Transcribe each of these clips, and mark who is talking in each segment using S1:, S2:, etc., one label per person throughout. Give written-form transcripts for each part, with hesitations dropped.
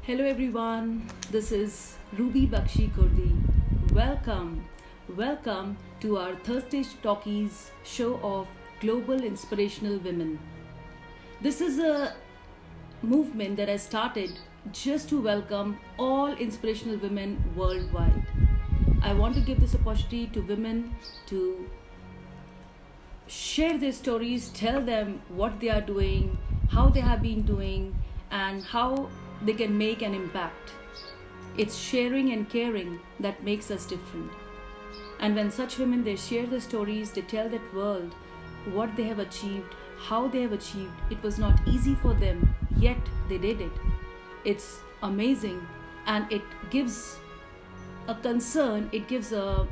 S1: Hello everyone, this is Bakshi Khurdi. Welcome, welcome to our Thursday Talkies show of Global Inspirational Women. This is a movement that has started just to welcome all inspirational women worldwide. I want to give this opportunity to women to share their stories, tell them what they are doing, how they have been doing, and how they can make an impact. It's sharing and caring that makes us different. And when such women they share their stories, they tell that world what they have achieved, how they have achieved. It was not easy for them, yet they did it. It's amazing, and it gives a concern. It gives a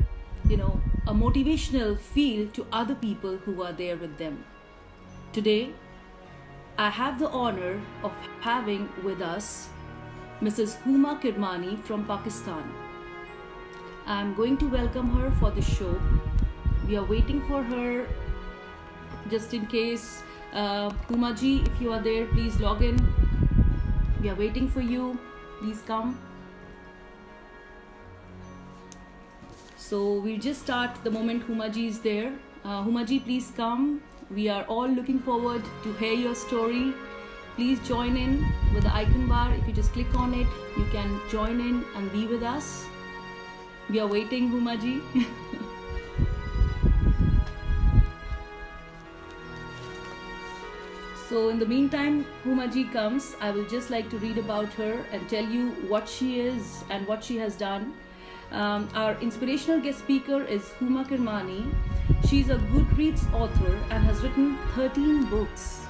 S1: motivational feel to other people who are there with them. Today, I have the honor of having with us Mrs. Huma Kirmani from Pakistan. I'm going to welcome her for the show. We are waiting for her just in case. Huma ji, if you are there, please log in. We are waiting for you. Please come. So we'll just start the moment Huma ji is there. Huma ji, please come. We are all looking forward to hear your story. Please join in with the icon bar. If you just click on it, you can join in and be with us. We are waiting, Huma ji. So in the meantime, Huma ji comes, I will just like to read about her and tell you what she is and what she has done. Our inspirational guest speaker is Huma Kirmani. She's a Goodreads author and has written 13 books.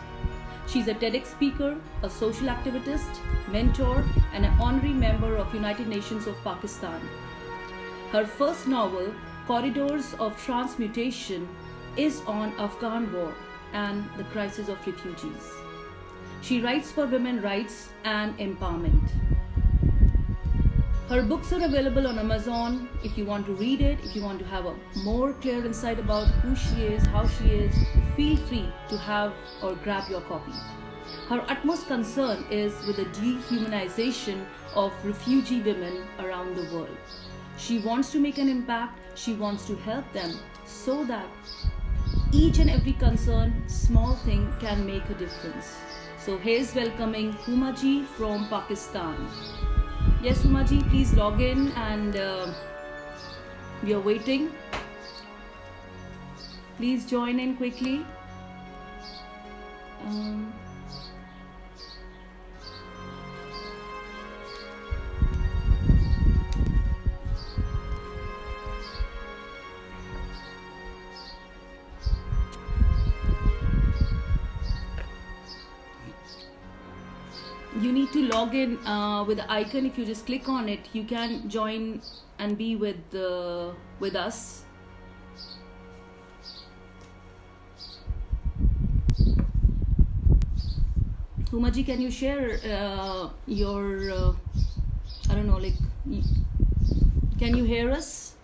S1: She's a TEDx speaker, a social activist, mentor, and an honorary member of United Nations of Pakistan. Her first novel, Corridors of Transmutation, is on Afghan war and the crisis of refugees. She writes for women's rights and empowerment. Her books are available on Amazon. If you want to read it, if you want to have a more clear insight about who she is, how she is, feel free to have or grab your copy. Her utmost concern is with the dehumanization of refugee women around the world. She wants to make an impact. She wants to help them so that each and every concern, small thing can make a difference. So here's welcoming Huma ji from Pakistan. Yes, Huma ji, please log in and we are waiting. Please join in quickly. You need to log in with the icon. If you just click on it, you can join and be with us. Huma ji, can you share your I don't know, like, can you hear us?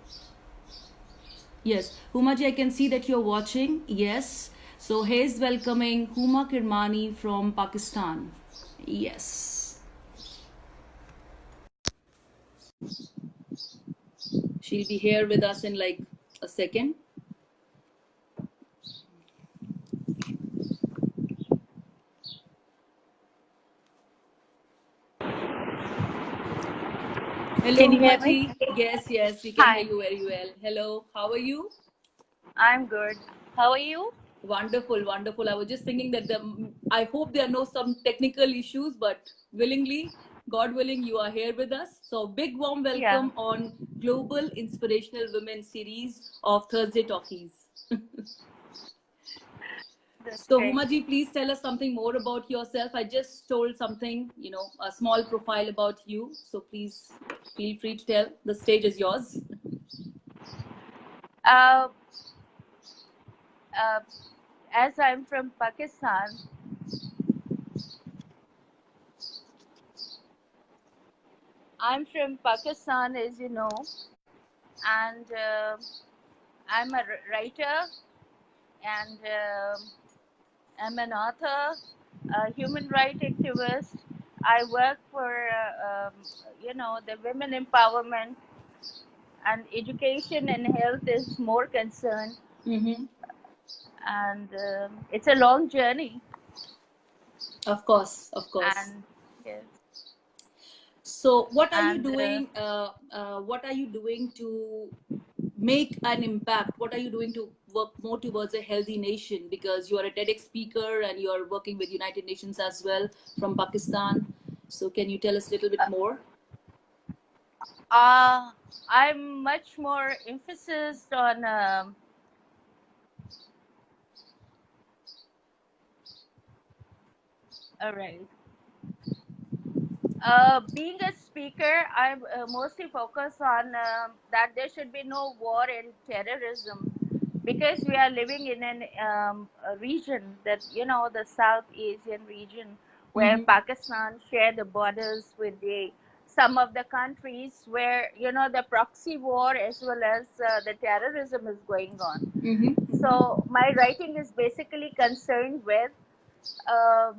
S1: Yes, Huma ji, I can see that you're watching. Yes, so here's welcoming Huma Kirmani from Pakistan. Yes. She'll be here with us in like a second. Hello,
S2: Can you hear
S1: Huma
S2: me?
S1: ji. Yes, we can
S2: Hi.
S1: hear you very well. Hello, how are you?
S2: I'm good. How are you?
S1: Wonderful, wonderful. I was just thinking that I hope there are no some technical issues, but willingly, God willing, you are here with us. So big warm welcome on Global Inspirational Women series of Thursday Talkies. So
S2: great.
S1: Huma ji, please tell us something more about yourself. I just told something, a small profile about you. So please feel free to tell. The stage is yours.
S2: As I'm from Pakistan, as you know, and I'm a writer, and I'm an author, a human rights activist. I work for, the women empowerment, and education and health is more concerned.
S1: Mm-hmm.
S2: And it's a long journey.
S1: Of course, of course.
S2: And yes,
S1: So, what are you
S2: and
S1: doing? What are you doing to make an impact? What are you doing to work more towards a healthy nation? Because you are a TEDx speaker and you are working with United Nations as well from Pakistan. So, can you tell us a little bit more?
S2: I'm much more emphasis on. All right. Being a speaker, I mostly focus on that there should be no war and terrorism, because we are living in a region that, the South Asian region, where
S1: Mm-hmm.
S2: Pakistan share the borders with the some of the countries where, the proxy war as well as the terrorism is going on.
S1: Mm-hmm.
S2: So my writing is basically um,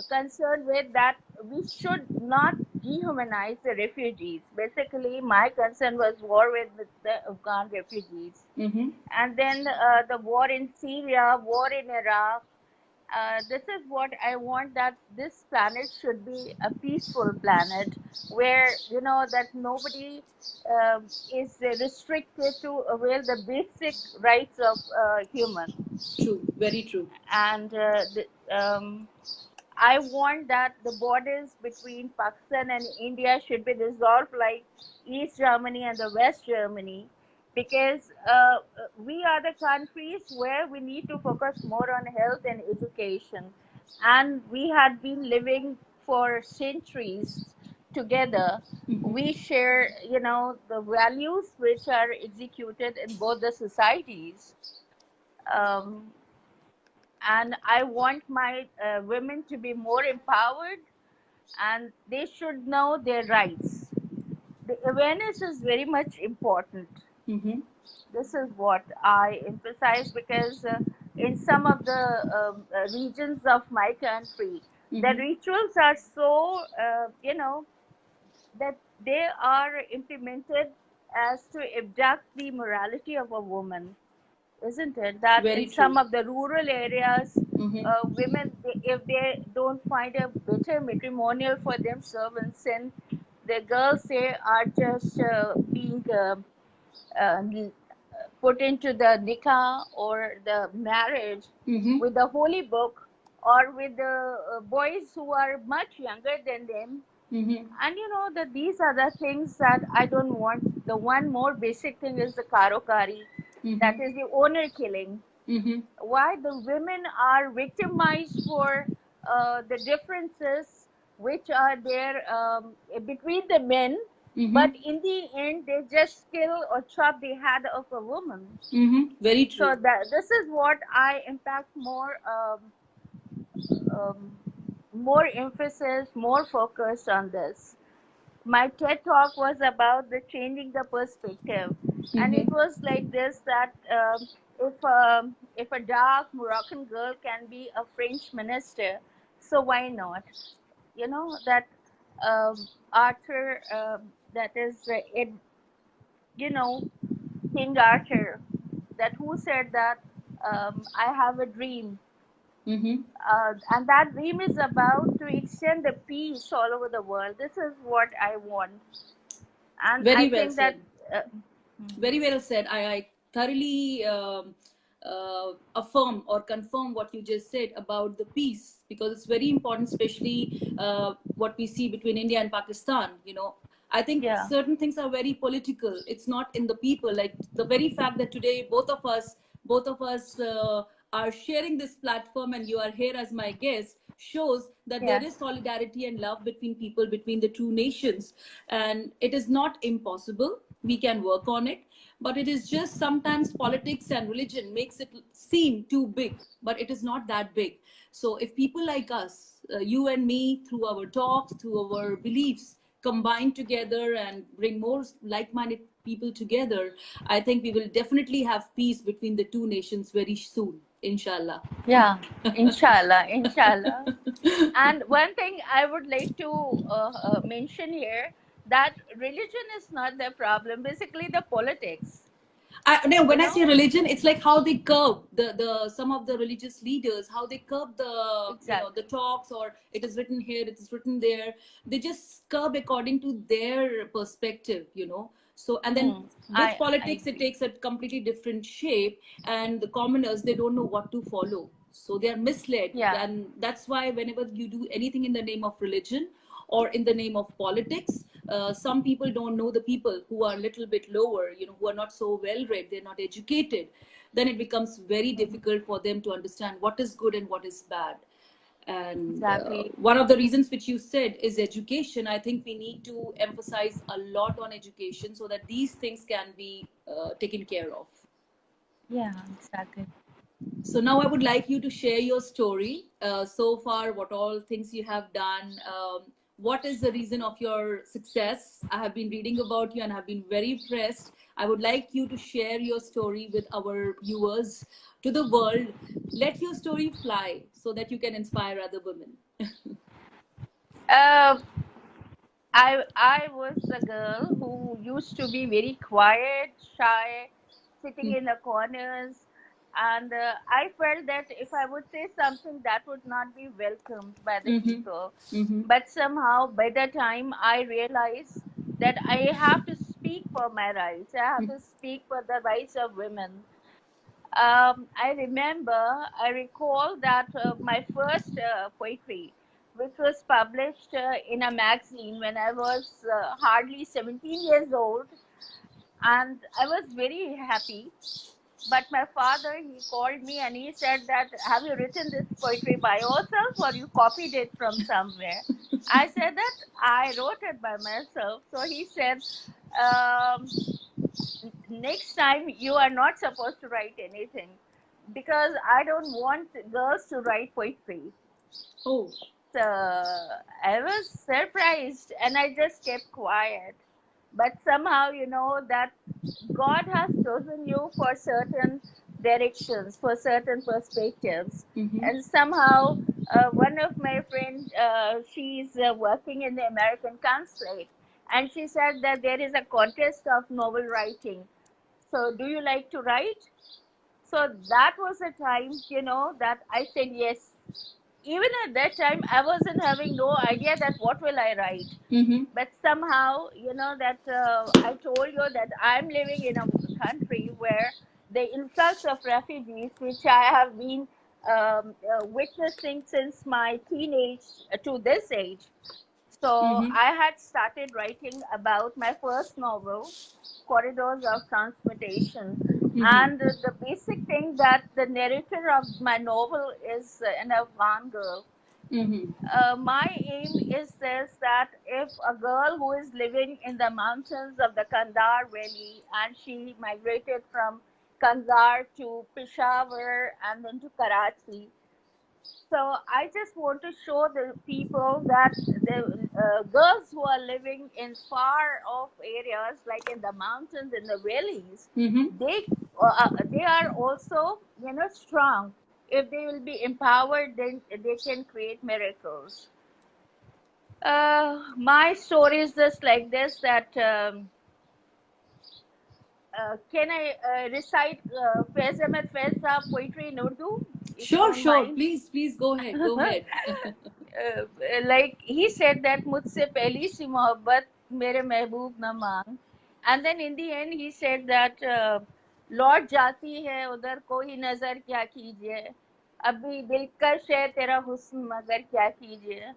S2: concerned with that we should not dehumanize the refugees. Basically, my concern was war with the Afghan refugees,
S1: Mm-hmm.
S2: and then the war in Syria, war in Iraq. This is what I want, that this planet should be a peaceful planet where, that nobody is restricted to avail the basic rights of human.
S1: True, very true.
S2: And I want that the borders between Pakistan and India should be dissolved like East Germany and the West Germany, because we are the countries where we need to focus more on health and education. And we had been living for centuries together.
S1: Mm-hmm.
S2: We share, the values which are executed in both the societies. Um, and I want my women to be more empowered, and they should know their rights. The awareness is very much important.
S1: Mm-hmm.
S2: This is what I emphasize, because in some of the regions of my country, the
S1: Mm-hmm.
S2: rituals are so, that they are implemented as to abduct the morality of a woman, isn't it? That
S1: Very
S2: in
S1: true.
S2: some of the rural areas,
S1: Mm-hmm.
S2: women, if they don't find a better matrimonial for themselves, and since the girls say are just being uh, put into the nikah or the marriage
S1: Mm-hmm.
S2: with the holy book, or with the boys who are much younger than them.
S1: Mm-hmm.
S2: And that these are the things that I don't want. The one more basic thing is the karokari, that
S1: Mm-hmm.
S2: is the honor killing.
S1: Mm-hmm.
S2: Why the women are victimized for the differences which are there between the men, but
S1: Mm-hmm.
S2: in the end they just kill or chop the head of a woman.
S1: Mm-hmm. Very
S2: So
S1: true.
S2: that this is what I impact more, um, more emphasis, more focus on this. My TED talk was about the changing the perspective, and it
S1: Mm-hmm.
S2: was like this: that if a dark Moroccan girl can be a French minister, so why not? That Arthur, that is you know King Arthur, that who said that I have a dream,
S1: Mm-hmm.
S2: and that dream is about to extend the peace all over the world. This is what I want, and I
S1: Very well
S2: think that
S1: said.
S2: uh,
S1: Very well said. I thoroughly affirm or confirm what you just said about the peace, because it's very important, especially what we see between India and Pakistan. I think
S2: yeah,
S1: certain things are very political. It's not in the people. Like the very fact that today both of us are sharing this platform and you are here as my guest shows that there is
S2: yes,
S1: solidarity and love between people, between the two nations. And it is not impossible. We can work on it, but it is just sometimes politics and religion makes it seem too big, but it is not that big. So if people like us, you and me, through our talks, through our beliefs, combine together and bring more like-minded people together, I think we will definitely have peace between the two nations very soon, inshallah.
S2: Yeah, inshallah, inshallah. And one thing I would like to mention here, that religion is not the problem, basically the politics,
S1: No,
S2: you
S1: when I
S2: know.
S1: say religion, it's like how they curb the some of the religious leaders, how they curb the, the
S2: Exactly.
S1: talks, or it is written here, it is written there. They just curb according to their perspective. So, and then
S2: Hmm.
S1: with
S2: I
S1: politics, it
S2: agree.
S1: takes a completely different shape, and the commoners, they don't know what to follow, so they are misled.
S2: Yeah.
S1: And that's why whenever you do anything in the name of religion or in the name of politics, some people don't know the people who are a little bit lower, who are not so well read, they're not educated. Then it becomes very
S2: Mhm.
S1: difficult for them to understand what is good and what is bad. And
S2: Exactly.
S1: one of the reasons which you said is education. I think we need to emphasize a lot on education so that these things can be taken care of.
S2: Yeah, exactly.
S1: So now I would like you to share your story so far, what all things you have done. What is the reason of your success? I have been reading about you and have been very impressed. I would like you to share your story with our viewers, to the world. Let your story fly so that you can inspire other women.
S2: Uh, I was a girl who used to be very quiet, shy, sitting in the corners, and I felt that if I would say something, that would not be welcomed by the
S1: Mm-hmm.
S2: people.
S1: Mm-hmm.
S2: But somehow, by the time I realized that I have to speak for my rights, I have to speak for the rights of women. I recall that my first poetry, which was published in a magazine when I was hardly 17 years old, and I was very happy. But my father, he called me and he said that, have you written this poetry by yourself or you copied it from somewhere? I said that I wrote it by myself. So he said, um, next time you are not supposed to write anything because I don't want girls to write poetry.
S1: Oh.
S2: So I was surprised and I just kept quiet. But somehow, that God has chosen you for certain directions, for certain perspectives.
S1: Mm-hmm.
S2: And somehow, one of my friends, she's working in the American consulate, and she said that there is a contest of novel writing. So, do you like to write? So that was a time, that I said yes. Even at that time, I wasn't having no idea that what will I write.
S1: Mm-hmm.
S2: But somehow, that I told you that I'm living in a country where the influx of refugees, which I have been witnessing since my teenage to this age. So
S1: Mm-hmm.
S2: I had started writing about my first novel, Corridors of Transmutation.
S1: Mm-hmm.
S2: And the basic thing that the narrator of my novel is an Afghan girl.
S1: Mm-hmm.
S2: My aim is this, that if a girl who is living in the mountains of the Kandahar Valley and she migrated from Kandahar to Peshawar and then to Karachi, so I just want to show the people that the girls who are living in far off areas, like in the mountains, in the valleys,
S1: Mm-hmm.
S2: they are also strong. If they will be empowered, then they can create miracles. My story is just like this. That can I recite Faiz Ahmed Faiz Saab poetry in Urdu, if you
S1: Sure,
S2: don't
S1: sure.
S2: mind?
S1: Please go ahead. Go ahead.
S2: Like he said that मुझसे पहली सी मोहब्बत मेरे महबूब न मांग, and then in the end he said that लौट जाती है उधर कोई नजर क्या कीजिए, अभी दिलकश है तेरा हुस्न मगर क्या कीजिए,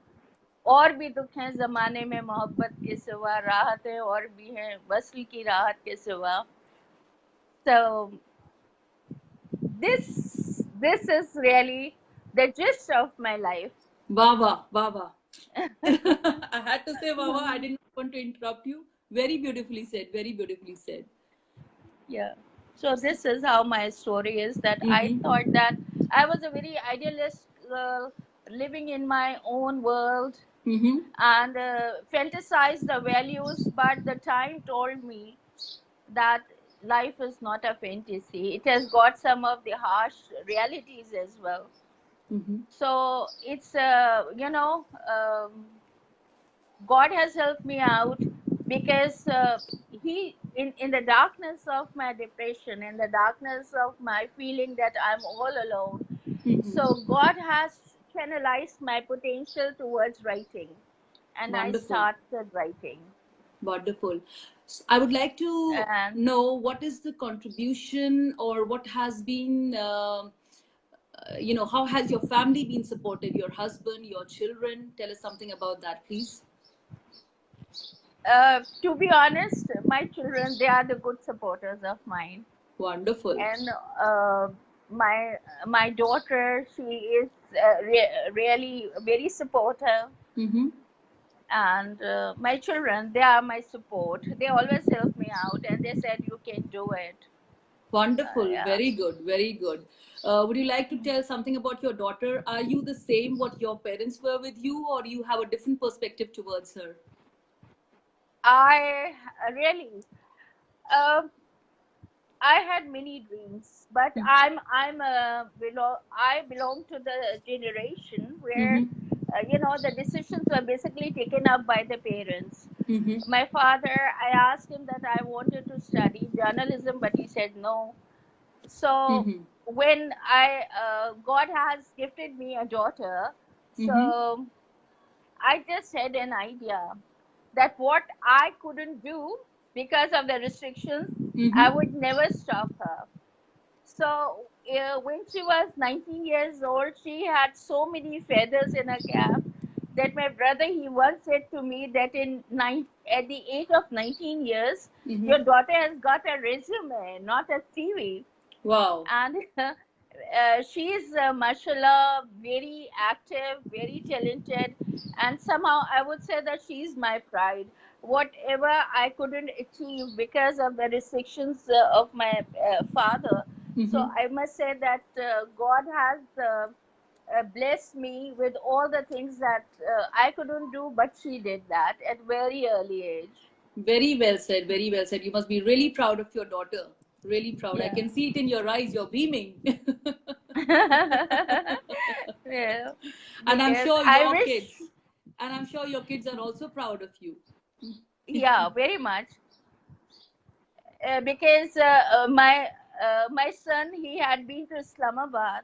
S2: और भी दुख हैं जमाने में मोहब्बत के सिवा, राहतें और भी हैं वस्ल की राहत के सिवा. So this is really the gist of my life.
S1: Baba, Baba. I had to say Baba. I didn't want to interrupt you. Very beautifully said. Very beautifully said.
S2: Yeah. So this is how my story is, that I
S1: Mm-hmm.
S2: thought that I was a very idealist girl living in my own world
S1: Mm-hmm.
S2: and fantasized the values, but the time told me that life is not a fantasy. It has got some of the harsh realities as well.
S1: Mm-hmm.
S2: So it's God has helped me out, because he in the darkness of my depression, in the darkness of my feeling that I'm all alone,
S1: Mm-hmm.
S2: so God has channelized my potential towards writing, and I
S1: Wonderful.
S2: started writing.
S1: Wonderful. I would like to
S2: And
S1: know what is the contribution, or what has been, how has your family been supportive? Your husband, your children? Tell us something about that, please.
S2: to be honest, my children, they are the good supporters of mine.
S1: Wonderful.
S2: And my my daughter, she is really very supportive.
S1: Mm-hmm.
S2: And my children, they are my support. They always help me out, and they said you can do it.
S1: Wonderful.
S2: Yeah.
S1: Very good. Very good. Would you like to tell something about your daughter? Are you the same what your parents were with you, or you have a different perspective towards her?
S2: I really, uh, I had many dreams, but I belong to the generation where
S1: Mm-hmm.
S2: the decisions were basically taken up by the parents.
S1: Mm-hmm.
S2: My father, I asked him that I wanted to study journalism, but he said no. So
S1: Mm-hmm.
S2: when God has gifted me a daughter,
S1: Mm-hmm.
S2: so I just had an idea that what I couldn't do because of the restrictions, I
S1: Mm-hmm.
S2: would never stop her. So when she was 19 years old, she had so many feathers in her cap that my brother, he once said to me that at the age of 19 years,
S1: Mm-hmm.
S2: your daughter has got a resume, not a CV.
S1: Wow.
S2: And she is, mashallah, very active, very talented, and somehow I would say that she is my pride. Whatever I couldn't achieve because of the restrictions of my father, so
S1: Mm-hmm.
S2: I must say that God has blessed me with all the things that I couldn't do, but she did that at very early age.
S1: Very well said. Very well said. You must be really proud of your daughter. Really proud. I
S2: Yeah.
S1: can see it in your eyes. You're beaming.
S2: Yeah,
S1: And I'm
S2: because
S1: sure
S2: I
S1: your
S2: wish,
S1: kids, and I'm sure your kids are also proud of you.
S2: yeah, very much. Because my son, he had been to Islamabad,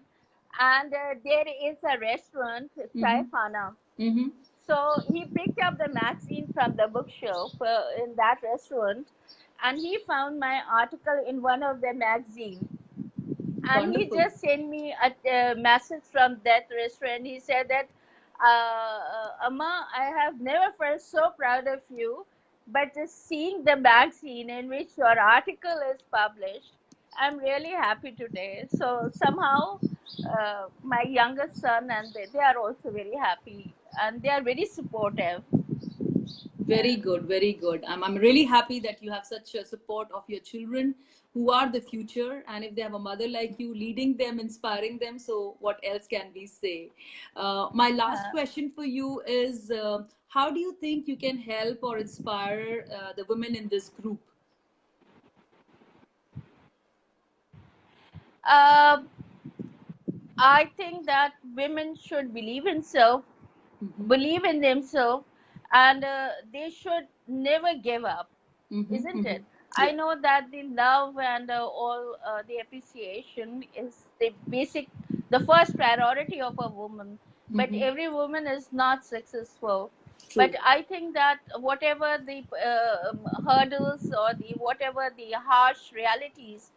S2: and there is a restaurant, Chai
S1: Mm-hmm.
S2: Khana.
S1: Mm-hmm.
S2: So he picked up the magazine from the bookshelf in that restaurant, and he found my article in one of the magazines. And he
S1: Wonderful.
S2: just sent me a message from that restaurant. He said that, Amma, I have never felt so proud of you, but just seeing the magazine in which your article is published, I'm really happy today. So somehow, my youngest son and they are also very happy, and they are very supportive.
S1: Very good, very good. I'm really happy that you have such a support of your children who are the future. And if they have a mother like you leading them, inspiring them, so what else can we say? My last
S2: Uh,
S1: question for you is, how do you think you can help or inspire the women in this group?
S2: uh, I think that women should
S1: Mm-hmm.
S2: believe in themselves, and they should never give up,
S1: Mm-hmm.
S2: isn't
S1: Mm-hmm.
S2: it? I
S1: Yeah.
S2: know that the love and all the appreciation is the first priority of a woman, but
S1: Mm-hmm.
S2: every woman is not successful. But
S1: True.
S2: I think that whatever the hurdles or the whatever the harsh realities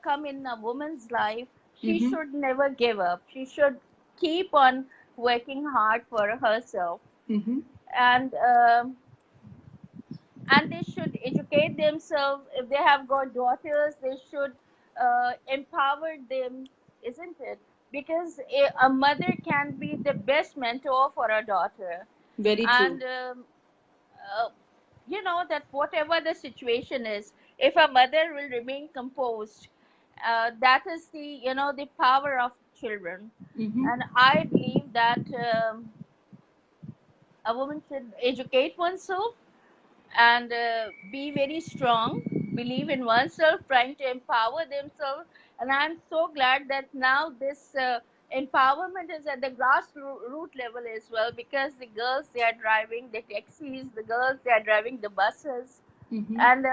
S2: come in a woman's life, she
S1: Mm-hmm.
S2: should never give up. She should keep on working hard for herself,
S1: Mm-hmm.
S2: and they should educate themselves. If they have got daughters, they should empower them, isn't it? Because a mother can be the best mentor for a daughter.
S1: Very true.
S2: And uh, that whatever the situation is, if a mother will remain composed, that is the power of children.
S1: Mm-hmm.
S2: And I believe that a woman should educate oneself and be very strong, believe in oneself, trying to empower themselves. And I'm so glad that now this empowerment is at the grassroots level as well, because the girls, they are driving the taxis, the girls, they are driving the buses.
S1: Mm-hmm.
S2: And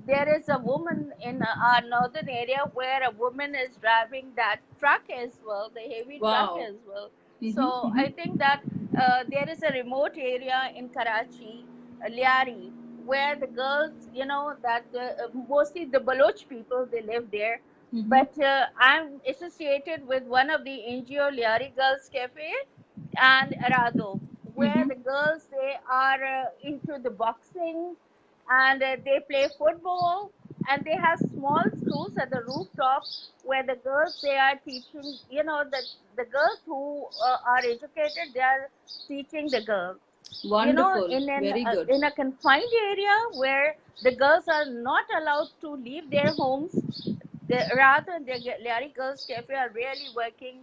S2: there is a woman in our northern area where a woman is driving that truck as well, the heavy truck
S1: Wow.
S2: as well.
S1: Mm-hmm.
S2: So
S1: Mm-hmm.
S2: I think that there is a remote area in Karachi, Liari, where the girls, that mostly the Baloch people, they live there.
S1: Mm-hmm.
S2: But I'm associated with one of the NGO, Liari Girls Cafe and Arado, where
S1: Mm-hmm.
S2: the girls, they are into the boxing, and they play football, and they have small schools at the rooftop where the girls, they are teaching, the girls who are educated, they are teaching the girls,
S1: Wonderful.
S2: in
S1: Very good.
S2: in a confined area where the girls are not allowed to leave their homes. Rather, the Larry Girls Cafe are really working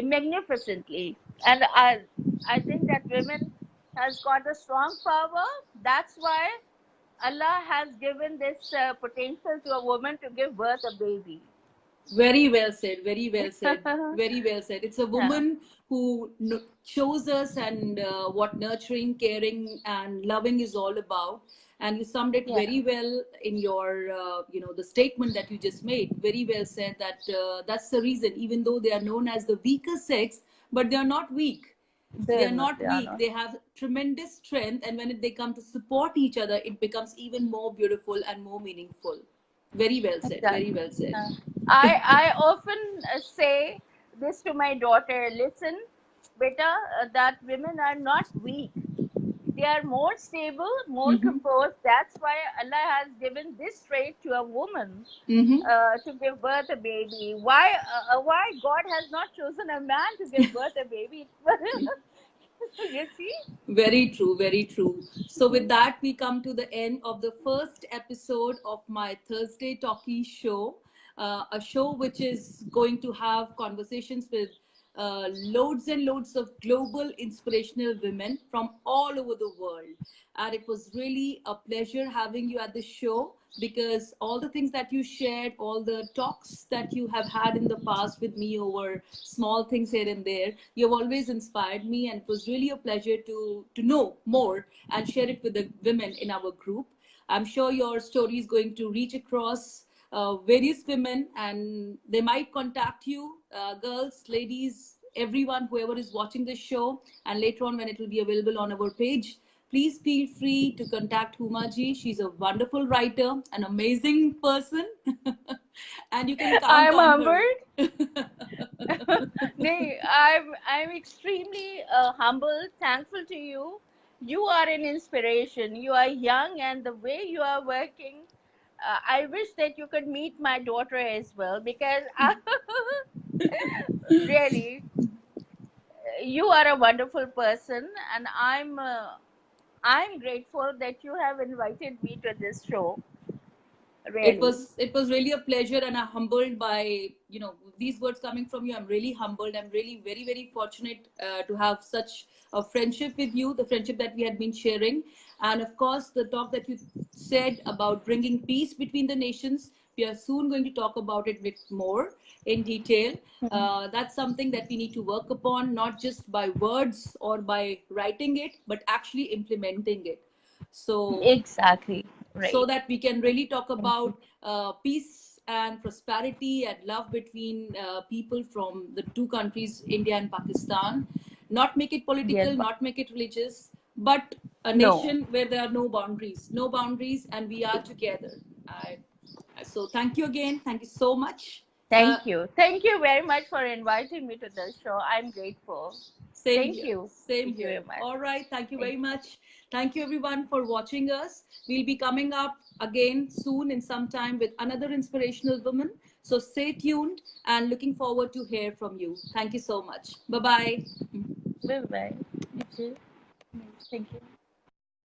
S2: magnificently. And I think that women has got a strong power. That's why Allah has given this potential to a woman to give birth a baby.
S1: Very well said. Very well said.
S2: Yeah,
S1: Very well said. It's a woman who shows us and what nurturing, caring, and loving is all about. And you summed it
S2: yeah,
S1: very well in your, the statement that you just made. Very well said. That that's the reason. Even though they are known as the weaker sex, but they are not weak. They are not
S2: they are
S1: weak.
S2: not.
S1: They have tremendous strength, and when they come to support each other, it becomes even more beautiful and more meaningful. Very well said. Very
S2: Exactly.
S1: well said.
S2: Uh, I often say this to my daughter. Listen, beta, that women are not weak. They are more stable, more
S1: Mm-hmm.
S2: composed. That's why Allah has given this trait to a woman
S1: Mm-hmm.
S2: to give birth a baby. Why God has not chosen a man to give birth a baby? You see?
S1: Very true, very true. So, with that, we come to the end of the first episode of my Thursday Talkie show, a show which is going to have conversations with loads and loads of global inspirational women from all over the world. And it was really a pleasure having you at the show, because all the things that you shared, all the talks that you have had in the past with me over small things here and there, you have always inspired me, and it was really a pleasure to know more and share it with the women in our group. I'm sure your story is going to reach across various women, and they might contact you, girls, ladies, everyone, whoever is watching this show. And later on, when it will be available on our page, please feel free to contact Huma ji. She's a wonderful writer, an amazing person, and you can count
S2: I'm
S1: on her.
S2: humbled. Nay, I'm extremely humble, thankful to you. You are an inspiration. You are young, and the way you are working, I wish that you could meet my daughter as well, because really, you are a wonderful person, and I'm grateful that you have invited me to this show. Really,
S1: It was really a pleasure, and I'm humbled by these words coming from you. I'm really humbled. I'm really very fortunate to have such a friendship with you, the friendship that we had been sharing. And of course, the talk that you said about bringing peace between the nations, we are soon going to talk about it a bit more in detail. That's something that we need to work upon, not just by words or by writing it, but actually implementing it. So
S2: exactly
S1: so
S2: right.
S1: that we can really talk about peace and prosperity and love between people from the two countries, India and Pakistan. Not make it
S2: Yes,
S1: political,
S2: but
S1: not make it religious, but a
S2: no.
S1: nation where there are no boundaries, and we are together. I, so thank you again. Thank you so much. Uh,
S2: Thank you. Thank you very much for inviting me to the show. I'm grateful.
S1: Same
S2: Thank
S1: here.
S2: you.
S1: Same
S2: Thank you
S1: here.
S2: very much.
S1: All right. Thank you
S2: Thank
S1: very much. Thank you, everyone, for watching us. We'll be coming up again soon in some time with another inspirational woman. So stay tuned and looking forward to hear from you. Thank you so much. Bye bye.
S2: you. Bye bye. You too. Thank you.